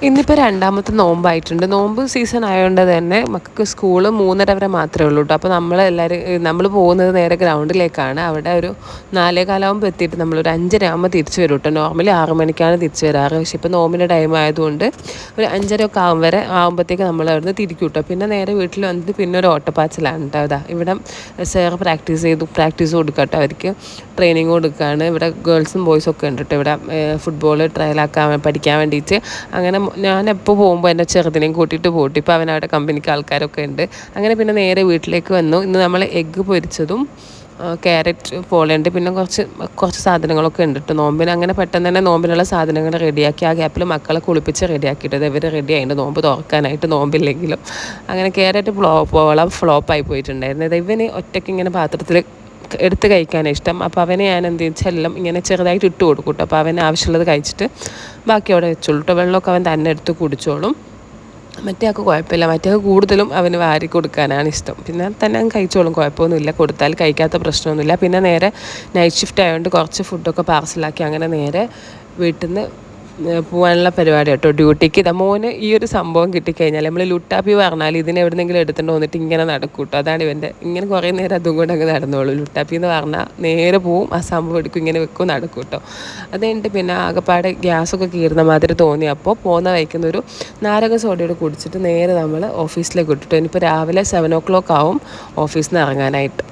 ഇന്നിപ്പോൾ രണ്ടാമത്തെ നോമ്പായിട്ടുണ്ട്. നോമ്പ് സീസൺ ആയതുകൊണ്ട് തന്നെ മക്കൾക്ക് സ്കൂള് 3:30 വരെ മാത്രമേ ഉള്ളൂ കേട്ടോ. അപ്പോൾ നമ്മൾ പോകുന്നത് നേരെ ഗ്രൗണ്ടിലേക്കാണ്. അവിടെ ഒരു 4:15 എത്തിയിട്ട് നമ്മളൊരു 5:30 ആകുമ്പോൾ തിരിച്ച് വരും കേട്ടോ. നോർമലി 6 മണിക്കാണ് തിരിച്ച് വരാറ്. പക്ഷേ ഇപ്പോൾ നോമ്പിൻ്റെ ടൈം ആയതുകൊണ്ട് ഒരു 5:30 ഒക്കെ ആകുമ്പോഴത്തേക്ക് നമ്മൾ അവിടുന്ന് തിരിക്കും കേട്ടോ. പിന്നെ നേരെ വീട്ടിൽ വന്നിട്ട് പിന്നെ ഒരു ഓട്ടപ്പാച്ചിലാണ് കേട്ടോ. അതാ ഇവിടെ സാർ പ്രാക്ടീസ് കൊടുക്കുക കേട്ടോ. അവർക്ക് ട്രെയിനിങ് കൊടുക്കുകയാണ്. ഇവിടെ ഗേൾസും ബോയ്സും ഒക്കെ ഉണ്ട് കേട്ടോ. ഇവിടെ ഫുട്ബോൾ പഠിക്കാൻ വേണ്ടിയിട്ട്. അങ്ങനെ ഞാൻ എപ്പോൾ പോകുമ്പോൾ എൻ്റെ ചെറുതിനെയും കൂട്ടിയിട്ട് പോയിട്ട് ഇപ്പോൾ അവനവിടെ കമ്പനിക്ക് ആൾക്കാരൊക്കെ ഉണ്ട്. അങ്ങനെ പിന്നെ നേരെ വീട്ടിലേക്ക് വന്നു. ഇന്ന് നമ്മൾ എഗ്ഗ് പൊരിച്ചതും ക്യാരറ്റ് പോളുണ്ട്, പിന്നെ കുറച്ച് സാധനങ്ങളൊക്കെ ഉണ്ട് കേട്ടോ നോമ്പിന്. അങ്ങനെ പെട്ടെന്ന് തന്നെ നോമ്പിനുള്ള സാധനങ്ങൾ റെഡിയാക്കി ആ ഗ്യാപ്പിൽ മക്കളെ കുളിപ്പിച്ച് റെഡിയാക്കിയിട്ടത് ഇവർ റെഡി ആയിട്ട് നോമ്പ് തുറക്കാനായിട്ട്, നോമ്പില്ലെങ്കിലും. അങ്ങനെ ക്യാരറ്റ് ഫ്ലോപ്പായി പോയിട്ടുണ്ടായിരുന്നു. ഇവന് ഒറ്റയ്ക്ക് ഇങ്ങനെ പാത്രത്തിൽ എടുത്ത് കഴിക്കാനാണ് ഇഷ്ടം. അപ്പോൾ അവനെ ഞാൻ എന്ത് വെച്ചാൽ ഇങ്ങനെ ചെറുതായിട്ട് ഇട്ട് കൊടുക്കും കേട്ടോ. അപ്പോൾ അവന് ആവശ്യമുള്ളത് കഴിച്ചിട്ട് ബാക്കി അവിടെ വെച്ചോളൂ കേട്ടോ. വെള്ളമൊക്കെ അവൻ തന്നെ എടുത്ത് കുടിച്ചോളും. മറ്റേ ആൾക്ക് കുഴപ്പമില്ല, മറ്റേ കൂടുതലും അവന് വാരി കൊടുക്കാനാണ് ഇഷ്ടം. പിന്നെ തന്നെ അവൻ കഴിച്ചോളും, കുഴപ്പമൊന്നുമില്ല, കൊടുത്താൽ കഴിക്കാത്ത പ്രശ്നമൊന്നുമില്ല. പിന്നെ നേരെ നൈറ്റ് ഷിഫ്റ്റ് ആയതുകൊണ്ട് കുറച്ച് ഫുഡൊക്കെ പാർസലാക്കി അങ്ങനെ നേരെ വീട്ടിൽ നിന്ന് പോകാനുള്ള പരിപാടി കേട്ടോ, ഡ്യൂട്ടിക്ക്. മോന് ഈ ഒരു സംഭവം കിട്ടിക്കഴിഞ്ഞാൽ നമ്മൾ ലുട്ടാപ്പി പറഞ്ഞാൽ ഇതിനെ എവിടെന്നെങ്കിലും എടുത്തുകൊണ്ട് വന്നിട്ട് ഇങ്ങനെ നടക്കും കേട്ടോ. അതാണ് ഇവൻ്റെ. ഇങ്ങനെ കുറേ നേരം അതും കൊണ്ട് അങ്ങ് നടന്നോളൂ. ലുട്ടാപ്പി എന്ന് പറഞ്ഞാൽ നേരെ പോവും, ആ സംഭവം എടുക്കും, ഇങ്ങനെ വെക്കും, നടക്കും കേട്ടോ. അത് കഴിഞ്ഞിട്ട് പിന്നെ ആകെപ്പാടെ ഗ്യാസൊക്കെ കീറുന്ന മാതിരി തോന്നി. അപ്പോൾ പോകുന്ന വയ്ക്കുന്നൊരു നാരങ്ങ സോഡയോട് കുടിച്ചിട്ട് നേരെ നമ്മൾ ഓഫീസിലേക്ക് ഇട്ടിട്ട് ഇനിയിപ്പോൾ രാവിലെ 7 o'clock ആവും ഓഫീസിൽ നിന്ന് ഇറങ്ങാനായിട്ട്.